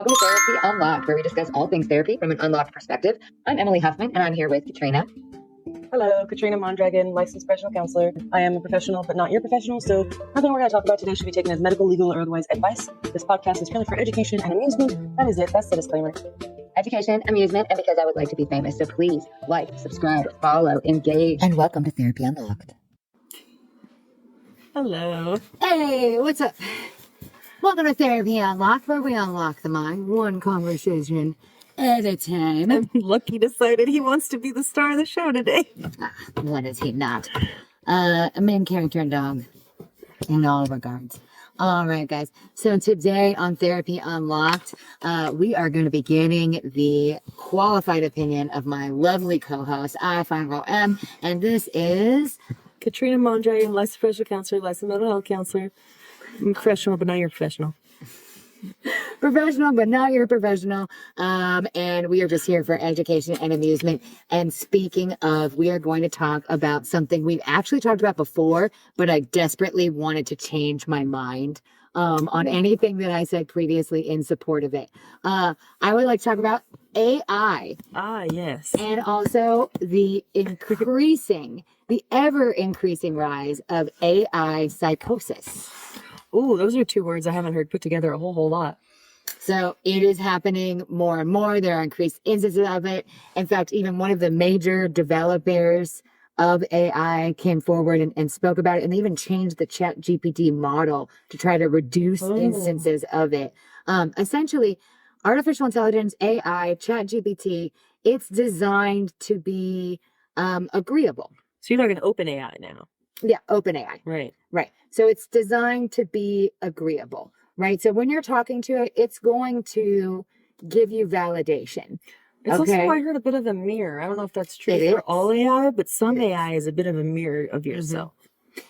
Welcome to Therapy Unlocked, where we discuss all things therapy from an unlocked perspective. I'm Emily Huffman, and I'm here with Katrina. Hello, Katrina Mondragon, licensed professional counselor. I am a professional, but not your professional, so nothing we're going to talk about today should be taken as medical, legal, or otherwise advice. This podcast is purely for education and amusement. That is it. That's the disclaimer. Education, amusement, and because I would like to be famous. So please like, subscribe, follow, engage. And welcome to Therapy Unlocked. Hello. Hey, what's up? Welcome to Therapy Unlocked, where we unlock the mind, one conversation at a time. And Lucky decided he wants to be the star of the show today. What is he not? A main character and dog in all regards. All right, guys. So today on Therapy Unlocked, we are going to be getting the qualified opinion of my lovely co-host, I5M, and this is Katrina Mondragon, licensed professional counselor, licensed mental health counselor. I'm professional, but not your professional. Professional, but not your professional. And we are just here for education and amusement. And speaking of, we are going to talk about something we've actually talked about before, but I desperately wanted to change my mind on anything that I said previously in support of it. I would like to talk about AI. Ah, yes. And also the ever increasing rise of AI psychosis. Ooh, those are two words I haven't heard put together a whole lot. So it is happening more and more. There are increased instances of it. In fact, even one of the major developers of AI came forward and spoke about it, and they even changed the ChatGPT model to try to reduce instances of it. Essentially, artificial intelligence, AI, ChatGPT, it's designed to be agreeable. So you're talking OpenAI now. Yeah, OpenAI. Right. Right. So it's designed to be agreeable, right? So when you're talking to it, it's going to give you validation. It's also, I heard, a bit of a mirror. I don't know if that's true for all AI, but some AI is a bit of a mirror of yourself.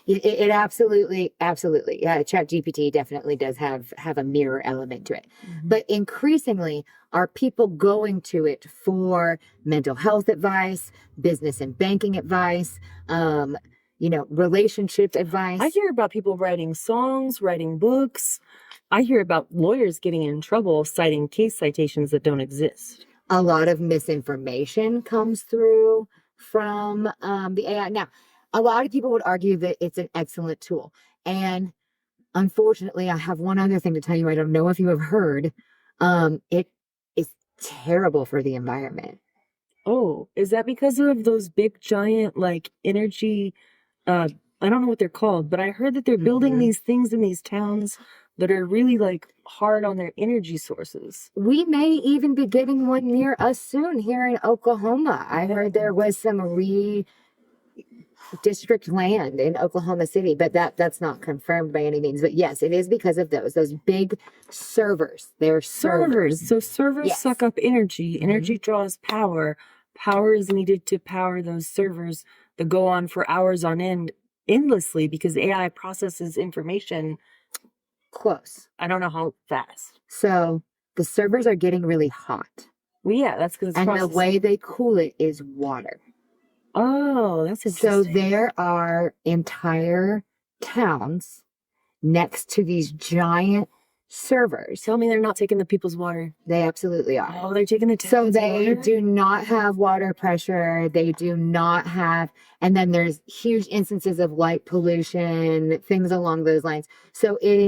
It absolutely. Yeah, ChatGPT definitely does have a mirror element to it. But increasingly, are people going to it for mental health advice, business and banking advice, relationship advice? I hear about people writing songs, writing books. I hear about lawyers getting in trouble citing case citations that don't exist. A lot of misinformation comes through from the AI. Now, a lot of people would argue that it's an excellent tool. And unfortunately, I have one other thing to tell you. I don't know if you have heard. It is terrible for the environment. Oh, is that because of those big, giant, energy... I don't know what they're called, but I heard that they're building these things in these towns that are really hard on their energy sources. We may even be getting one near us soon here in Oklahoma. I heard there was some district land in Oklahoma City, but that's not confirmed by any means. But yes, it is because of those big servers. They're servers. So servers suck up energy. Energy draws power. Power is needed to power those servers that go on for hours on end, endlessly, because AI processes information. Close. I don't know how fast. So the servers are getting really hot. Well, yeah, that's because the way they cool it is water. Oh, that's interesting. So there are entire towns next to these giant servers. Tell me they're not taking the people's water. They absolutely are. Oh, they're taking the town's So they water? do not have water pressure. They do not have, and then there's huge instances of light pollution, things along those lines. So it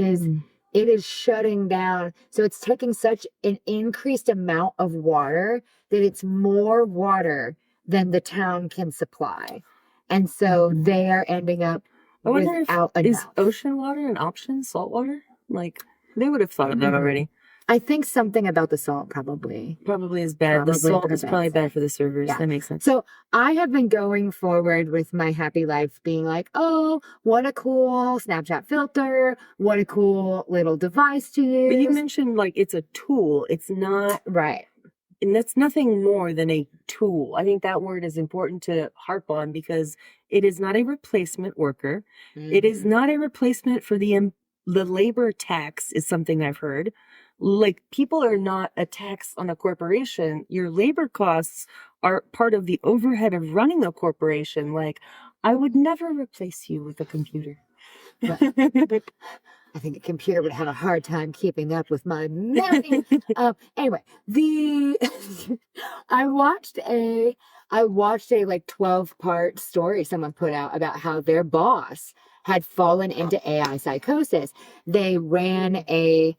is shutting down. So it's taking such an increased amount of water that it's more water than the town can supply. And so they are ending up without enough. Is ocean water an option? Salt water? They would have thought of that already. I think something about the salt probably is bad. The salt is probably bad for the servers. Yeah. That makes sense. So I have been going forward with my happy life being like, oh, what a cool Snapchat filter. What a cool little device to use. But you mentioned it's a tool. It's not. Right. And that's nothing more than a tool. I think that word is important to harp on because it is not a replacement worker. It is not a replacement for the labor tax is something I've heard. People are not a tax on a corporation. Your labor costs are part of the overhead of running a corporation. I would never replace you with a computer. I think a computer would have a hard time keeping up with my memory. Anyway, I watched a like 12-part story someone put out about how their boss had fallen into AI psychosis. They ran a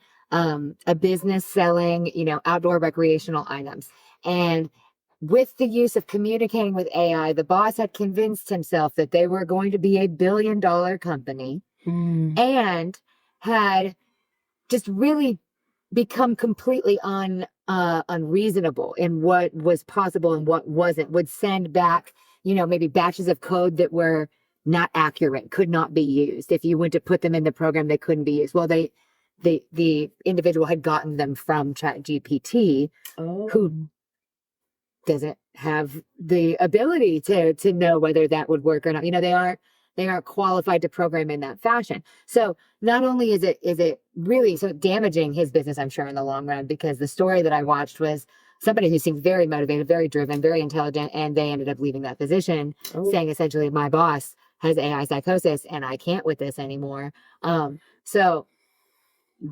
business selling, outdoor recreational items. And with the use of communicating with AI, the boss had convinced himself that they were going to be a billion-dollar company and had just really become completely unreasonable in what was possible and what wasn't, would send back, maybe batches of code that were not accurate, could not be used. If you went to put them in the program, they couldn't be used. Well, the individual had gotten them from ChatGPT, who doesn't have the ability to know whether that would work or not. They aren't qualified to program in that fashion. So not only is it really so damaging his business, I'm sure, in the long run, because the story that I watched was somebody who seemed very motivated, very driven, very intelligent, and they ended up leaving that position, saying essentially, my boss has AI psychosis and I can't with this anymore. So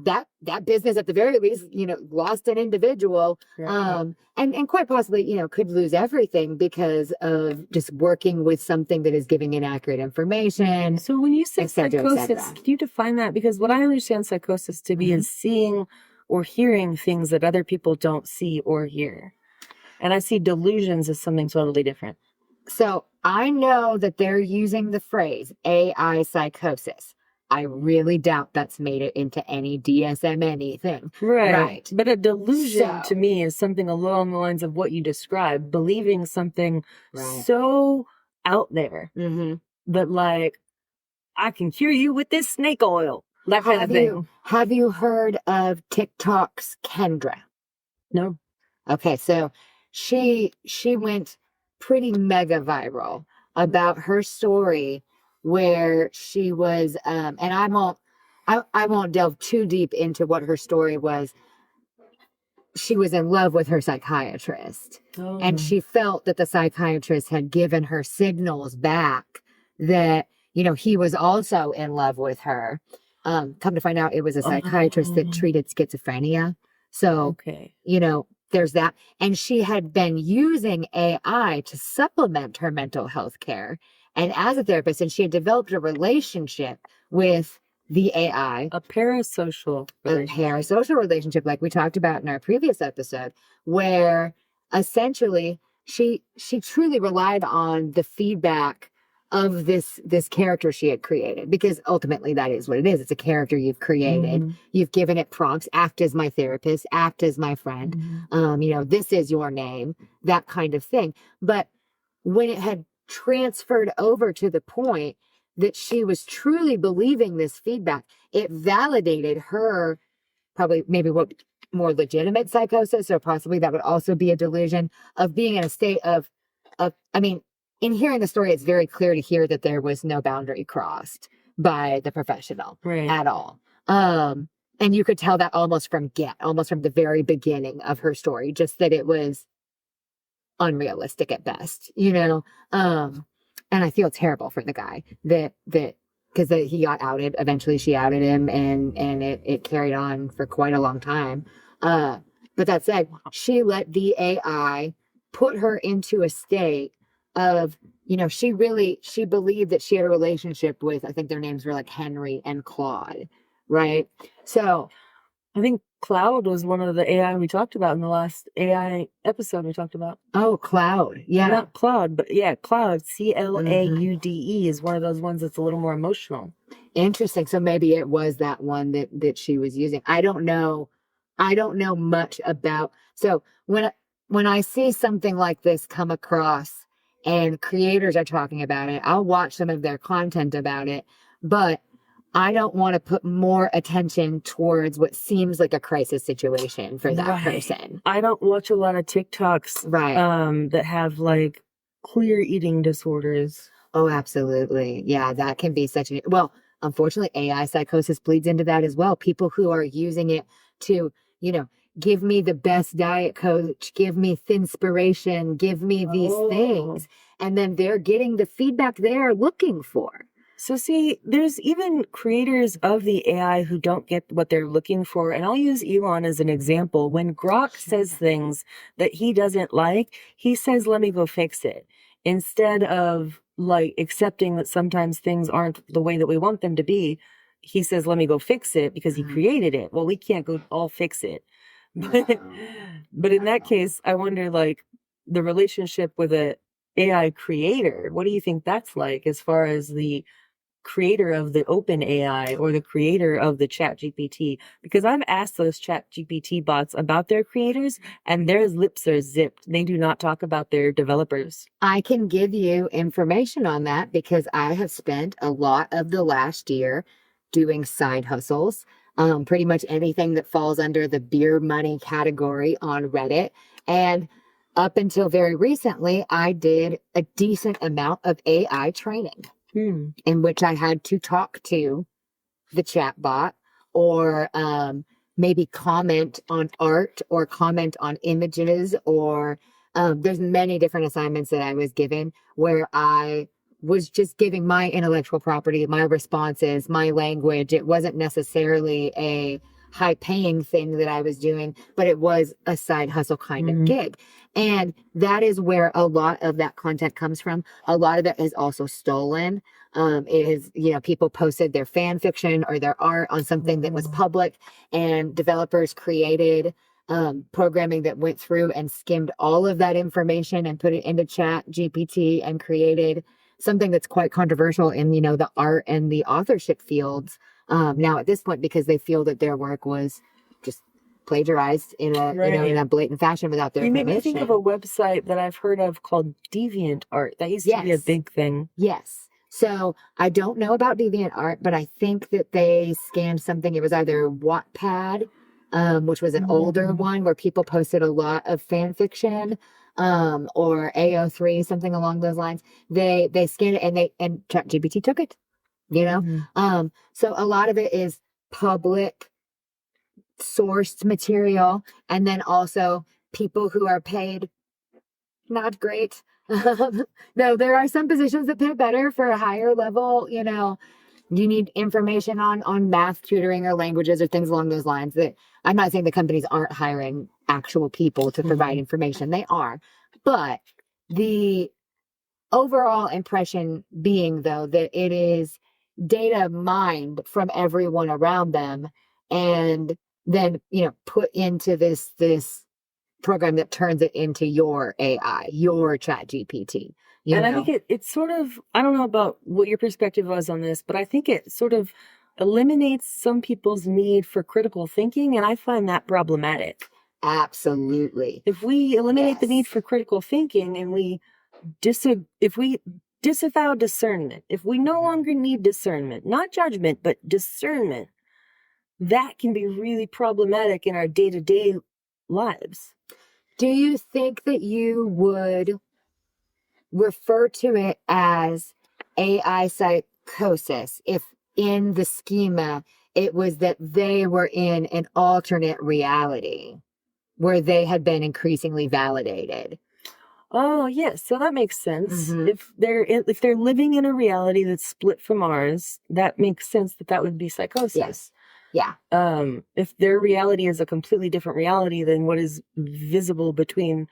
that business at the very least, lost an individual, and quite possibly, could lose everything because of just working with something that is giving inaccurate information. So when you say psychosis, cetera. can you define that? Because what I understand psychosis to be is seeing or hearing things that other people don't see or hear. And I see delusions as something totally different. So I know that they're using the phrase AI psychosis. I really doubt that's made it into any DSM anything. Right. But a delusion to me is something along the lines of what you described, believing something so out there that, like, I can cure you with this snake oil. That kind of thing. Have you heard of TikTok's Kendra? No. Okay, so she went pretty mega viral about her story where she was, and I won't delve too deep into what her story was. She was in love with her psychiatrist, and she felt that the psychiatrist had given her signals back that, he was also in love with her. Come to find out, it was a psychiatrist that treated schizophrenia. So, there's that. And she had been using AI to supplement her mental health care. And as a therapist, and she had developed a relationship with the AI. A parasocial relationship, like we talked about in our previous episode, where essentially she truly relied on the feedback of this character she had created, because ultimately that is what it is. It's a character you've created. You've given it prompts: act as my therapist, act as my friend, this is your name, that kind of thing. But when it had transferred over to the point that she was truly believing this feedback, it validated her maybe what more legitimate psychosis, or possibly that would also be a delusion of being in a state of in hearing the story, it's very clear to hear that there was no boundary crossed by the professional at all. And you could tell that almost from the very beginning of her story, just that it was unrealistic at best, and I feel terrible for the guy because he got outed. Eventually she outed him, and it carried on for quite a long time. But that said, she let the AI put her into a state of, she believed that she had a relationship with, I think their names were like Henry and Claude, right? So I think Cloud was one of the AI we talked about in the last AI episode we talked about. Oh, Cloud. Yeah. Not Cloud, but yeah, Cloud. CLAUDE is one of those ones that's a little more emotional. Interesting. So maybe it was that one that she was using. I don't know much about. So when I see something like this come across and creators are talking about it, I'll watch some of their content about it, but I don't want to put more attention towards what seems like a crisis situation for that person. I don't watch a lot of TikToks that have like clear eating disorders. Oh, absolutely. Yeah, that can be unfortunately, AI psychosis bleeds into that as well. People who are using it to, give me the best diet coach, give me thinspiration, give me these things. And then they're getting the feedback they're looking for. So see, there's even creators of the AI who don't get what they're looking for. And I'll use Elon as an example. When Grok says things that he doesn't like, he says, let me go fix it. Instead of like accepting that sometimes things aren't the way that we want them to be, he says, let me go fix it because he created it. Well, we can't go all fix it. But in that case, I wonder like the relationship with a AI creator, what do you think that's like as far as the creator of the open AI or the creator of the chat GPT? Because I've asked those chat GPT bots about their creators and their lips are zipped. They do not talk about their developers. I can give you information on that because I have spent a lot of the last year doing side hustles. Pretty much anything that falls under the beer money category on Reddit. And up until very recently, I did a decent amount of AI training. In which I had to talk to the chat bot or maybe comment on art or comment on images or there's many different assignments that I was given where I was just giving my intellectual property, my responses, my language. It wasn't necessarily a high paying thing that I was doing, but it was a side hustle kind of gig. And that is where a lot of that content comes from. A lot of it is also stolen. It is, people posted their fan fiction or their art on something that was public and developers created programming that went through and skimmed all of that information and put it into chat GPT and created something that's quite controversial in, the art and the authorship fields. Now at this point, because they feel that their work was just plagiarized in a blatant fashion without their permission. You made me think of a website that I've heard of called DeviantArt. That used to be a big thing. Yes. So I don't know about DeviantArt, but I think that they scanned something. It was either Wattpad, which was an older one where people posted a lot of fan fiction, or AO3, something along those lines. They scanned it and ChatGPT took it. So a lot of it is public sourced material, and then also people who are paid not great. No, there are some positions that pay better for a higher level. You need information on math tutoring or languages or things along those lines. That I'm not saying the companies aren't hiring actual people to provide information. They are, but the overall impression being, though, that it is data mined from everyone around them and then, put into this program that turns it into your AI, your chat GPT. I think it's sort of, I don't know about what your perspective was on this, but I think it sort of eliminates some people's need for critical thinking. And I find that problematic. Absolutely. If we eliminate the need for critical thinking and if we disavow discernment, if we no longer need discernment, not judgment, but discernment, that can be really problematic in our day-to-day lives. Do you think that you would refer to it as AI psychosis if in the schema it was that they were in an alternate reality where they had been increasingly validated? Oh, yes. So that makes sense. If they're living in a reality that's split from ours, that makes sense that would be psychosis. Yes. Yeah. If their reality is a completely different reality than what is visible between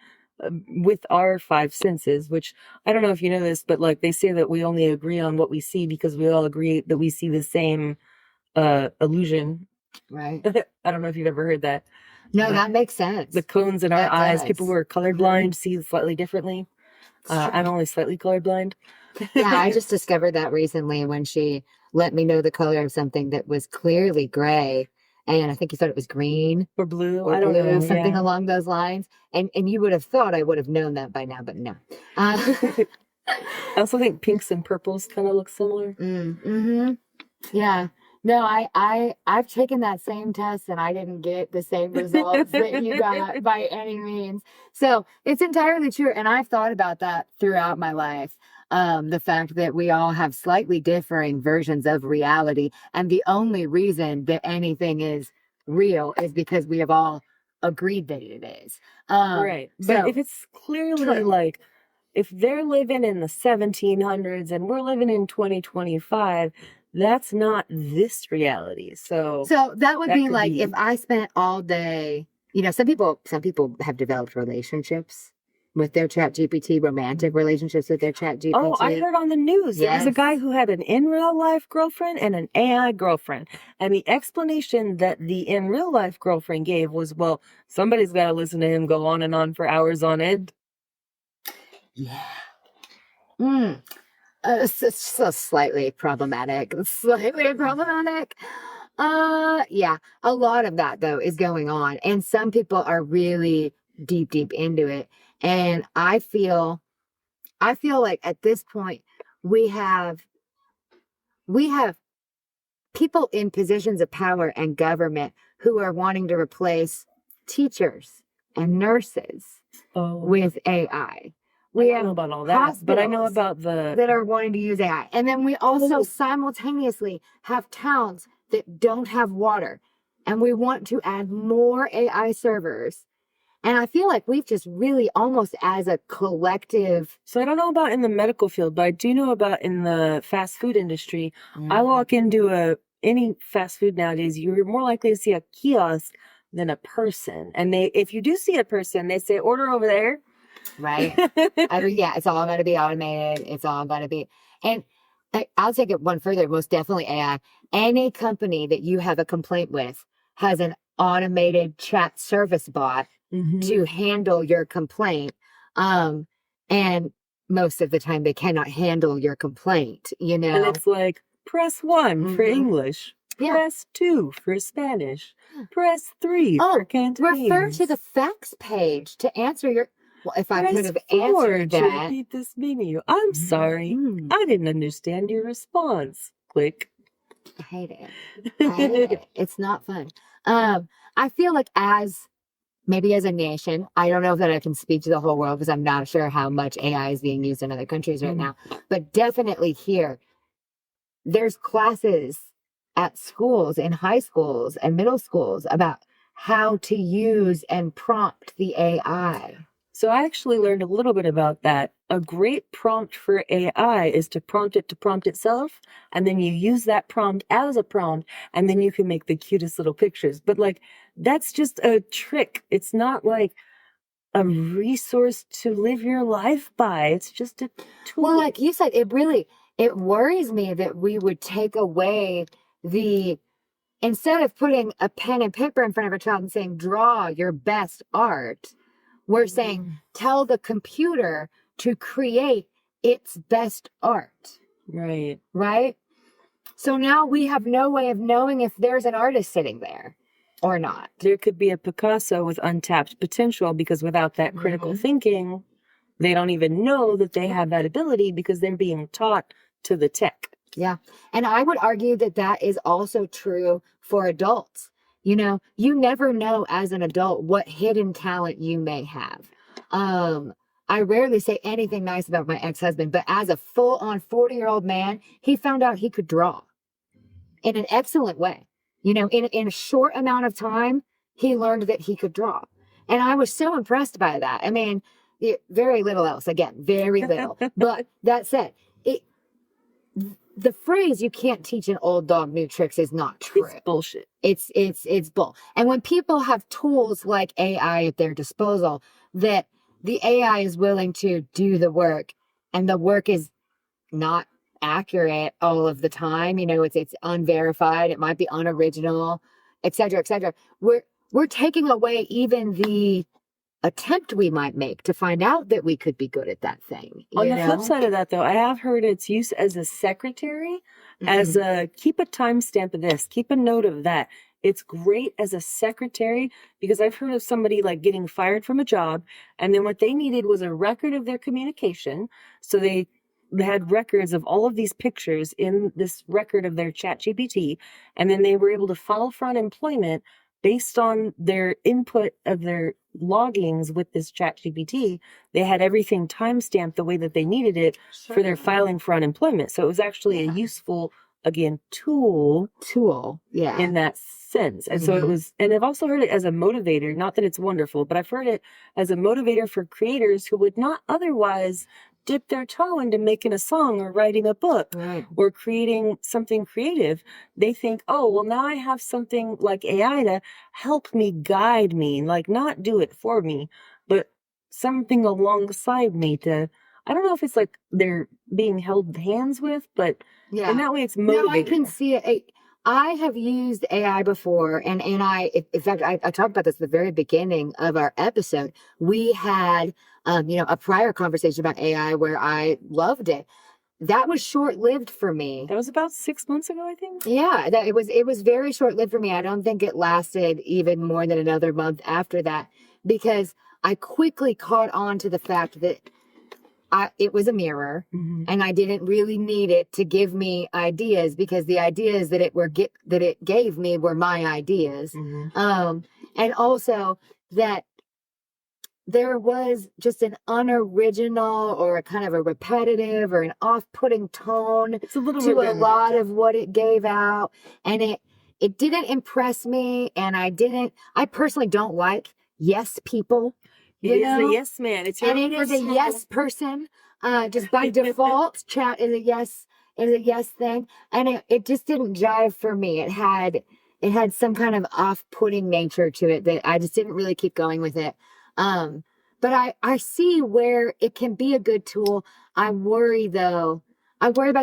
with our five senses, which I don't know if you know this, but like they say that we only agree on what we see because we all agree that we see the same illusion. Right. I don't know if you've ever heard that. No, that makes sense. The cones in our eyes, people who are colorblind see slightly differently. I'm only slightly colorblind. Yeah, I just discovered that recently when she let me know the color of something that was clearly gray. And I think you thought it was green. Or blue. Or I don't know. Something along those lines. And you would have thought I would have known that by now, but no. I also think pinks and purples kind of look similar. Yeah. No, I've taken that same test and I didn't get the same results that you got by any means. So it's entirely true. And I've thought about that throughout my life. The fact that we all have slightly differing versions of reality. And the only reason that anything is real is because we have all agreed that it is. Right. But if it's clearly like if they're living in the 1700s and we're living in 2025, that's not this reality. So that would that be could like be- if I spent all day, some people have developed relationships with their chat GPT, romantic relationships with their chat GPT. Oh, I heard on the news there was a Yes. guy who had an in real life girlfriend and an AI girlfriend. And the explanation that the in real life girlfriend gave was, well, somebody's got to listen to him go on and on for hours on end. Yeah. So slightly problematic. Yeah. A lot of that though is going on, and some people are really deep into it. And I feel like at this point we have people in positions of power and government who are wanting to replace teachers and nurses with AI. We I don't know about all that, but I know about that are wanting to use AI. And then we also simultaneously have towns that don't have water. And we want to add more AI servers. And I feel like we've just really almost as a collective. So I don't know about in the medical field, but I do know about in the fast food industry. I walk into any fast food nowadays, you're more likely to see a kiosk than a person. And if you do see a person, they say, order over there. Right. Yeah, it's all going to be automated. It's all going to be. And I'll take it one further, most definitely AI. Any company that you have a complaint with has an automated chat service bot to handle your complaint. And most of the time they cannot handle your complaint, And it's like, press 1 for English. Press 2 for Spanish. Press 3 for Cantonese. Refer to the facts page to answer your. Well, if I could have Press 4 answered to that. repeat this menu. I'm sorry. I didn't understand your response. Click. I hate it. It's not fun. I feel like maybe as a nation, I don't know that I can speak to the whole world because I'm not sure how much AI is being used in other countries right now, but definitely here, there's classes at schools, in high schools and middle schools about how to use and prompt the AI. So I actually learned a little bit about that. A great prompt for AI is to prompt it to prompt itself. And then you use that prompt as a prompt, and then you can make the cutest little pictures. But that's just a trick. It's not like a resource to live your life by. It's just a tool. Well, like you said, it worries me that we would take away instead of putting a pen and paper in front of a child and saying, draw your best art, we're saying, tell the computer to create its best art. Right. Right? So now we have no way of knowing if there's an artist sitting there or not. There could be a Picasso with untapped potential because without that critical thinking, they don't even know that they have that ability because they're being taught to the tech. Yeah. And I would argue that is also true for adults. You never know as an adult what hidden talent you may have. I rarely say anything nice about my ex-husband, but as a full-on 40-year-old man, he found out he could draw in an excellent way. In a short amount of time, he learned that he could draw. And I was so impressed by that. I mean, very little else. Again, very little. But that said, the phrase "you can't teach an old dog new tricks" is not true. It's bullshit. It's bull. And when people have tools like AI at their disposal, that the AI is willing to do the work, and the work is not accurate all of the time. It's unverified. It might be unoriginal, et cetera, et cetera. We're taking away even the attempt we might make to find out that we could be good at that thing. On the flip side of that, though, I have heard its use as a secretary, as a keep a timestamp of this, keep a note of that. It's great as a secretary because I've heard of somebody getting fired from a job, and then what they needed was a record of their communication. So they had records of all of these pictures in this record of their chat GPT, and then they were able to file for unemployment based on their input of their loggings with this chat GPT. They had everything timestamped the way that they needed it for their filing for unemployment. So it was actually a useful, again, tool yeah, in that sense. And so it was, and I've also heard it as a motivator, not that it's wonderful, but I've heard it as a motivator for creators who would not otherwise dip their toe into making a song or writing a book or creating something creative. They think, oh, well, now I have something like AI to help me, guide me, like not do it for me, but something alongside me to, I don't know if it's like they're being held hands with, but in that way it's motivating. No, I can see it. I have used AI before, and in fact, I talked about this at the very beginning of our episode. We had, a prior conversation about AI where I loved it. That was short-lived for me. That was about 6 months ago, I think. Yeah, it was very short-lived for me. I don't think it lasted even more than another month after that, because I quickly caught on to the fact that it was a mirror, and I didn't really need it to give me ideas, because the ideas that it gave me were my ideas. And also that there was just an unoriginal or a kind of a repetitive or an off-putting tone to a lot of what it gave out, and it didn't impress me. And I personally don't like yes people. It is a yes man. It's your and it is a yes person. Just by default, chat is a yes thing, and it just didn't jive for me. It had some kind of off-putting nature to it that I just didn't really keep going with it. But I see where it can be a good tool. I worry about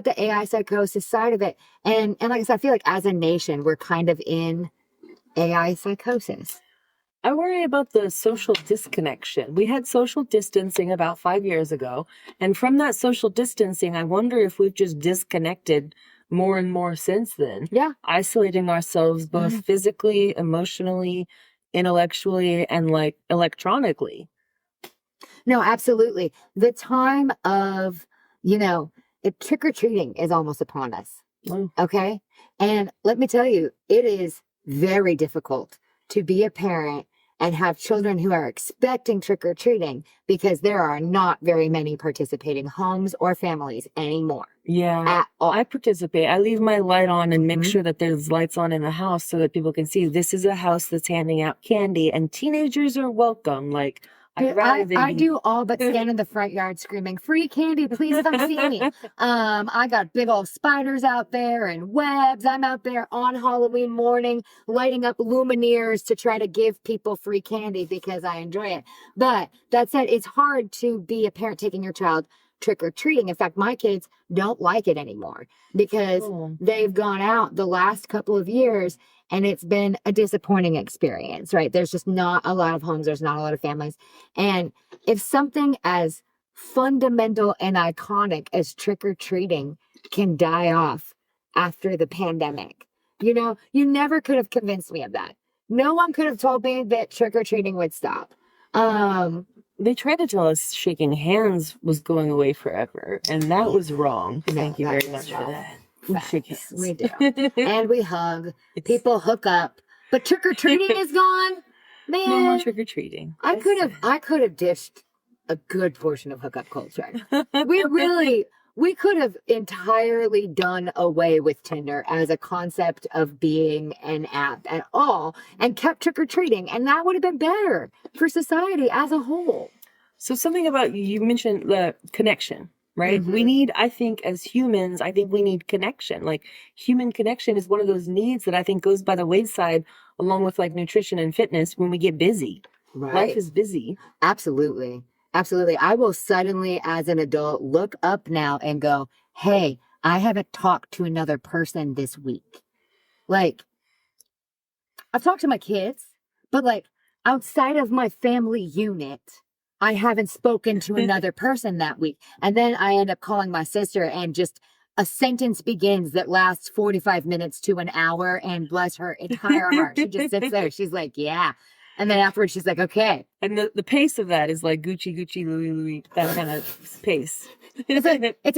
the AI psychosis side of it, and like I said, I feel like as a nation we're kind of in AI psychosis. I worry about the social disconnection. We had social distancing about 5 years ago. And from that social distancing, I wonder if we've just disconnected more and more since then. Yeah. Isolating ourselves both physically, emotionally, intellectually, and like electronically. No, absolutely. The time of, trick-or-treating is almost upon us. Okay? And let me tell you, it is very difficult to be a parent and have children who are expecting trick-or-treating, because there are not very many participating homes or families anymore. Yeah, at all. I participate. I leave my light on and make sure that there's lights on in the house so that people can see this is a house that's handing out candy and teenagers are welcome. Like, I do all but stand in the front yard screaming, "Free candy, please come see me." I got big old spiders out there and webs. I'm out there on Halloween morning lighting up luminaires to try to give people free candy because I enjoy it. But that said, it's hard to be a parent taking your child trick-or-treating. In fact, my kids don't like it anymore because they've gone out the last couple of years and it's been a disappointing experience, right? There's just not a lot of homes. There's not a lot of families. And if something as fundamental and iconic as trick-or-treating can die off after the pandemic, you never could have convinced me of that. No one could have told me that trick-or-treating would stop. They tried to tell us shaking hands was going away forever, and that was wrong. Thank you very much for that. We shake hands. We do. And we hug. People hook up. But trick-or-treating is gone. Man. No more trick-or-treating. I could have dished a good portion of hookup culture. We could have entirely done away with Tinder as a concept of being an app at all and kept trick-or-treating, and that would have been better for society as a whole. So something about, you mentioned the connection, right? We need, I think as humans, we need connection. Like, human connection is one of those needs that I think goes by the wayside along with like nutrition and fitness when we get busy. Right. Life is busy. Absolutely. Absolutely. I will suddenly, as an adult, look up now and go, hey, I haven't talked to another person this week. Like, I've talked to my kids, but like outside of my family unit, I haven't spoken to another person that week. And then I end up calling my sister and just a sentence begins that lasts 45 minutes to an hour, and bless her entire heart. She just sits there. She's like, yeah. And then afterwards, she's like, okay. And the pace of that is like Gucci, Louis, Louis, that kind of pace. It's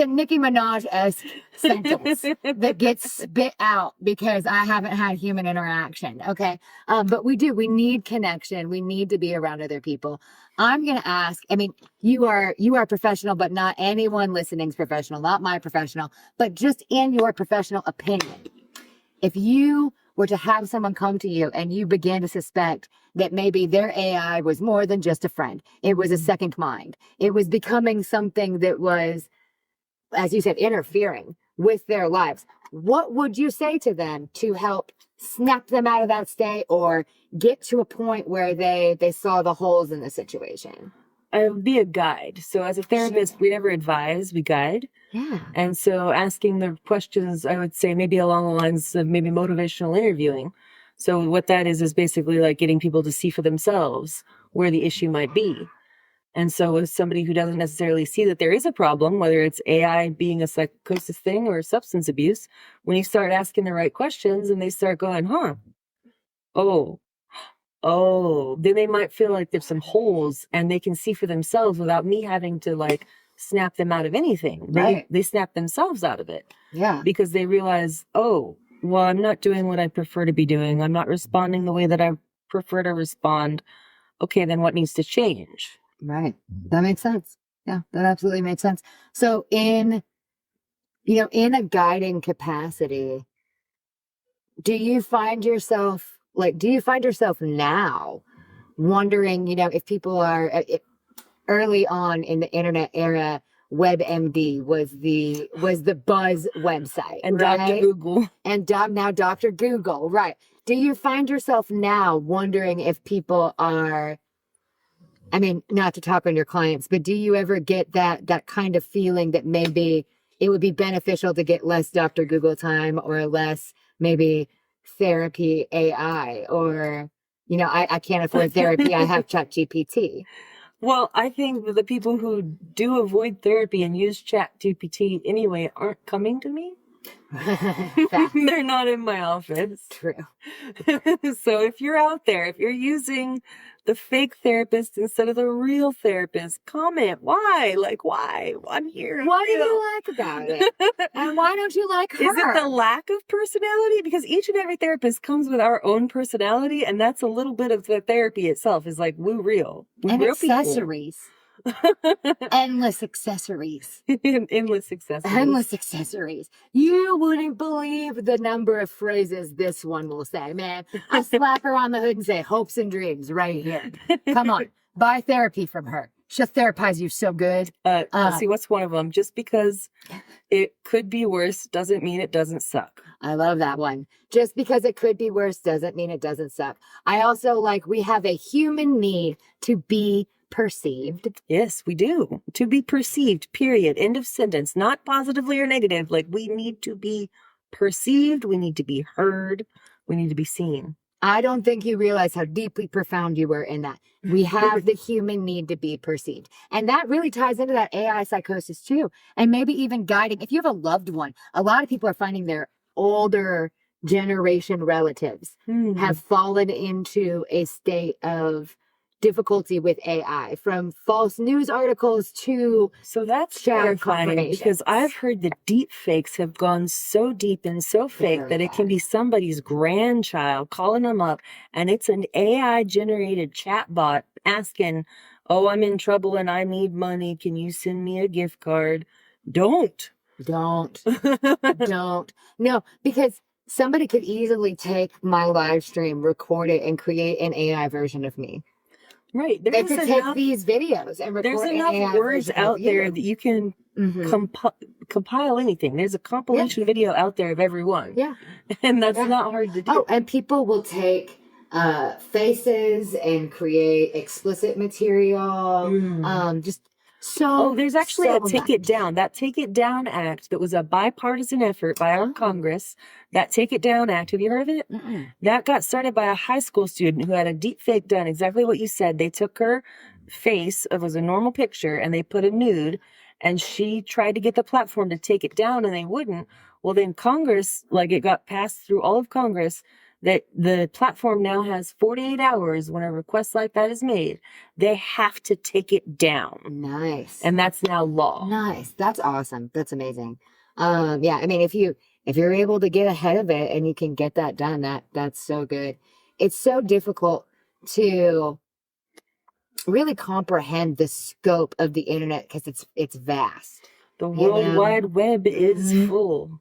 a Nicki Minaj-esque sentence that gets spit out because I haven't had human interaction. Okay. But we need connection. We need to be around other people. I'm going to ask, you are professional, but not anyone listening is professional, not my professional, but just in your professional opinion, if you were to have someone come to you and you begin to suspect that maybe their AI was more than just a friend, it was a second mind, it was becoming something that was, as you said, interfering with their lives, what would you say to them to help snap them out of that state or get to a point where they saw the holes in the situation? I would be a guide. So as a therapist, we never advise, we guide. Yeah. And so asking the questions, I would say maybe along the lines of maybe motivational interviewing. So what that is basically like getting people to see for themselves where the issue might be. And so as somebody who doesn't necessarily see that there is a problem, whether it's AI being a psychosis thing or substance abuse, when you start asking the right questions and they start going, then they might feel like there's some holes and they can see for themselves without me having to like snap them out of anything. They snap themselves out of it. Yeah. Because they realize, well, I'm not doing what I prefer to be doing. I'm not responding the way that I prefer to respond. Okay, then what needs to change? Right. That makes sense. Yeah, that absolutely makes sense. So in a guiding capacity, do you find yourself now wondering, if people are early on in the internet era, WebMD was the buzz website, And right? Dr. Google. And now Dr. Google, right. Do you find yourself now wondering if people are, I mean, not to talk on your clients, but do you ever get that kind of feeling that maybe it would be beneficial to get less Dr. Google time or less maybe therapy AI or, I can't afford therapy. I have ChatGPT. Well, I think the people who do avoid therapy and use ChatGPT anyway aren't coming to me. They're not in my office. True. So if you're out there, if you're using the fake therapist instead of the real therapist, comment. Why? Like, why? I'm here. What do you like about it? And why don't you like her? Is it the lack of personality? Because each and every therapist comes with our own personality, and that's a little bit of the therapy itself. Is like, woo real. And real accessories. Endless accessories. Endless accessories. Endless accessories. You wouldn't believe the number of phrases this one will say, man. I slap her on the hood and say, hopes and dreams right here. Come on, buy therapy from her. She'll therapize you so good. See, what's one of them? Just because it could be worse doesn't mean it doesn't suck. I love that one. Just because it could be worse doesn't mean it doesn't suck. I also we have a human need to be perceived. Yes, we do. To be perceived, period. End of sentence. Not positively or negative. Like, we need to be perceived. We need to be heard. We need to be seen. I don't think you realize how deeply profound you were in that. We have the human need to be perceived. And that really ties into that AI psychosis too. And maybe even guiding. If you have a loved one, a lot of people are finding their older generation relatives have fallen into a state of difficulty with AI, from false news articles to so that's terrifying, because I've heard the deep fakes have gone so deep and so fake that it can be somebody's grandchild calling them up, and it's an AI generated chatbot asking, oh, I'm in trouble and I need money, can you send me a gift card? Don't no, because somebody could easily take my live stream, record it, and create an AI version of me. Right. They could take these videos and record. There's enough words out there that you can compile anything. There's a compilation video out there of everyone. Yeah. And that's not hard to do. Oh, and people will take faces and create explicit material. There's actually a Take It Down. That Take It Down Act that was a bipartisan effort by our Congress. That Take It Down Act, have you heard of it? That got started by a high school student who had a deep fake done, exactly what you said. They took her face, it was a normal picture, and they put a nude, and she tried to get the platform to take it down, and they wouldn't. Well, then Congress, it got passed through all of Congress, that the platform now has 48 hours when a request like that is made. They have to take it down. Nice. And that's now law. Nice. That's awesome. That's amazing. I mean, if you're able to get ahead of it and you can get that done, that's so good. It's so difficult to really comprehend the scope of the internet because it's vast. The World Wide Web is full.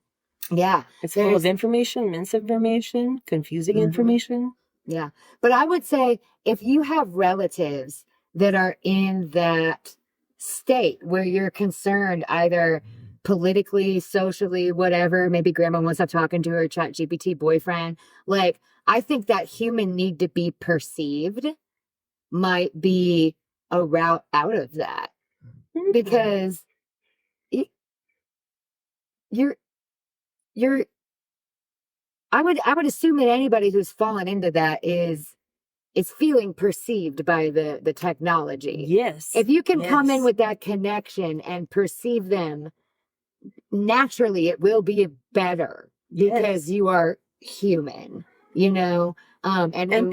Yeah. It's full of information, misinformation, confusing information. Yeah. But I would say if you have relatives that are in that state where you're concerned either politically, socially, whatever, maybe grandma wants to stop talking to her chat GPT boyfriend, like I think that human need to be perceived might be a route out of that because it, you're you're I would assume that anybody who's fallen into that is feeling perceived by the technology. Yes. If you can come in with that connection and perceive them naturally, it will be better because you are human, you know. And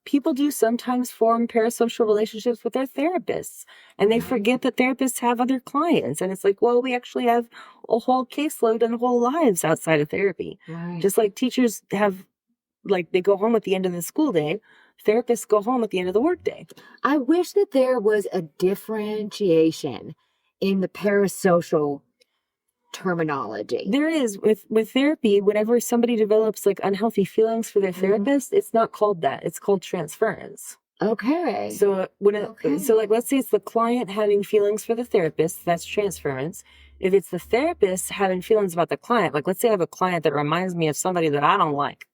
people do sometimes form parasocial relationships with their therapists, and they forget that therapists have other clients, and it's like, well, we actually have a whole caseload and whole lives outside of therapy. Right. Just like teachers have, like, they go home at the end of the school day, therapists go home at the end of the workday. I wish that there was a differentiation in the parasocial terminology. There is with therapy. Whenever somebody develops like unhealthy feelings for their therapist, it's not called that. It's called transference. Okay. So so like, let's say it's the client having feelings for the therapist, that's transference. If it's the therapist having feelings about the client, like let's say I have a client that reminds me of somebody that I don't like,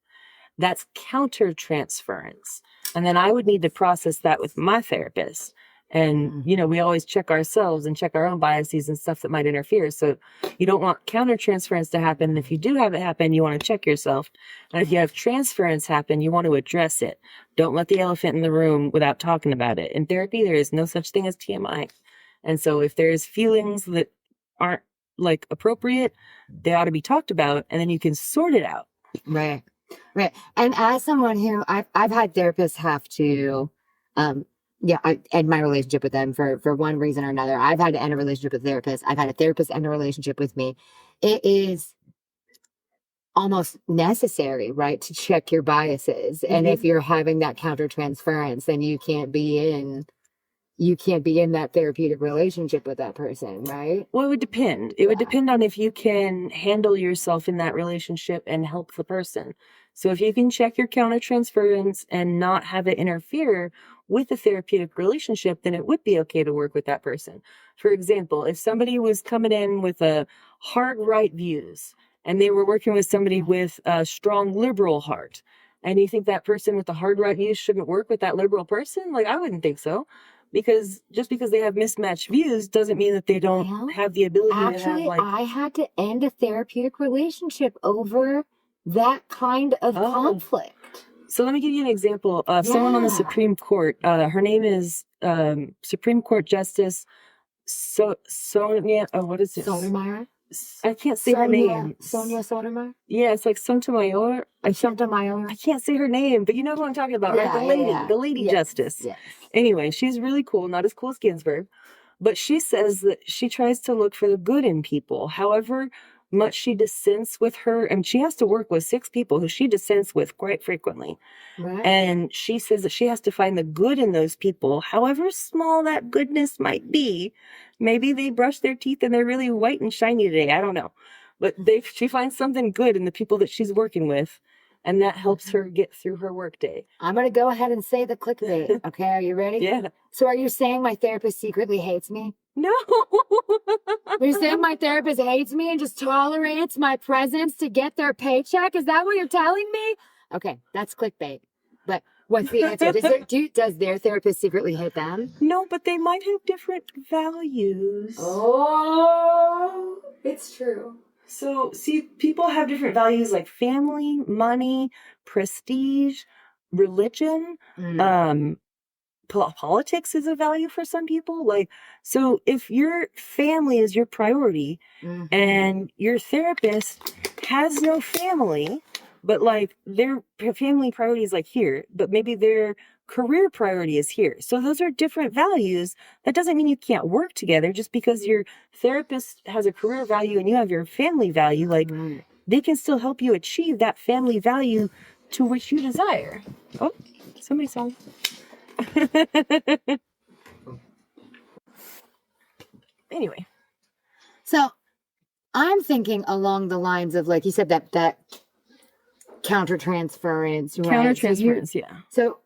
that's counter-transference. And then I would need to process that with my therapist. And, we always check ourselves and check our own biases and stuff that might interfere. So you don't want counter-transference to happen. And if you do have it happen, you want to check yourself. And if you have transference happen, you want to address it. Don't let the elephant in the room without talking about it. In therapy, there is no such thing as TMI. And so if there's feelings that aren't like appropriate, they ought to be talked about, and then you can sort it out. Right. Right. And as someone who I've had therapists have to, I end my relationship with them for one reason or another. I've had to end a relationship with a therapist. I've had a therapist end a relationship with me. It is almost necessary, right, to check your biases. And if you're having that counter-transference, then you can't be in that therapeutic relationship with that person, right? Well, it would depend. It would depend on if you can handle yourself in that relationship and help the person. So if you can check your countertransference and not have it interfere with the therapeutic relationship, then it would be okay to work with that person. For example, if somebody was coming in with a hard right views and they were working with somebody with a strong liberal heart, and you think that person with the hard right views shouldn't work with that liberal person? Like, I wouldn't think so. Because just because they have mismatched views doesn't mean that they don't have the ability to have Actually, I had to end a therapeutic relationship over that kind of conflict. So let me give you an example of someone on the Supreme Court. Her name is Supreme Court Justice Sonia. What is it? Sotomayor? I can't say her name. Sonia Sotomayor? Yeah, it's like Sotomayor. Sotomayor. I can't say her name, but you know who I'm talking about, right? The lady justice. Yes. Anyway, she's really cool, not as cool as Ginsburg, but she says that she tries to look for the good in people. However much she dissents with her, and she has to work with 6 people who she dissents with quite frequently. Right. And she says that she has to find the good in those people, however small that goodness might be. Maybe they brush their teeth and they're really white and shiny today. I don't know. But she finds something good in the people that she's working with, and that helps her get through her workday. I'm going to go ahead and say the clickbait. Okay, are you ready? Yeah. So are you saying my therapist secretly hates me? No. Are you saying my therapist hates me and just tolerates my presence to get their paycheck? Is that what you're telling me? Okay, that's clickbait. But what's the answer? Does their therapist secretly hate them? No, but they might have different values. Oh, it's true. So, see, people have different values like family, money, prestige, religion. Politics is a value for some people. Like, so if your family is your priority and your therapist has no family, but like their family priority is like here, but maybe their career priority is here. So those are different values. That doesn't mean you can't work together. Just because your therapist has a career value and you have your family value, like they can still help you achieve that family value to which you desire. Oh, somebody saw me. Anyway. So I'm thinking along the lines of, like you said, that countertransference, right? Countertransference, yeah. So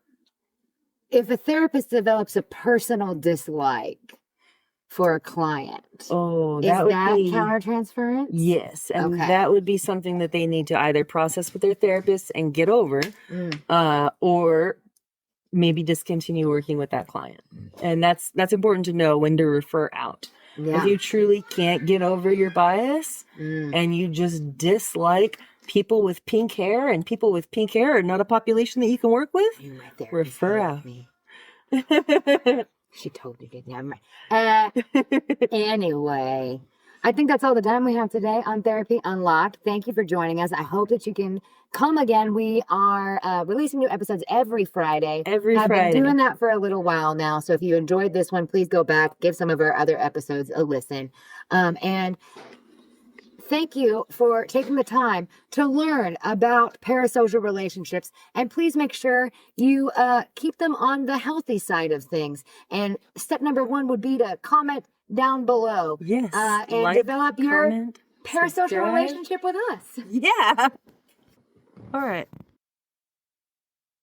if a therapist develops a personal dislike for a client, Oh, is that would that be countertransference? yes, and Okay. that would be something that they need to either process with their therapist and get over, or maybe discontinue working with that client. And that's important to know when to refer out. Yeah. If you truly can't get over your bias and you just dislike people with pink hair, and people with pink hair are not a population that you can work with, refer out. Me. She totally did. Never mind. Anyway, I think that's all the time we have today on Therapy Unlocked. Thank you for joining us. I hope that you can come again. We are releasing new episodes every Friday. I've been doing that for a little while now. So if you enjoyed this one, please go back, give some of our other episodes a listen. And thank you for taking the time to learn about parasocial relationships. And please make sure you keep them on the healthy side of things. And step number 1 would be to comment down below. Yes. And like, develop your comment, parasocial subscribe. relationship with us. Yeah. All right.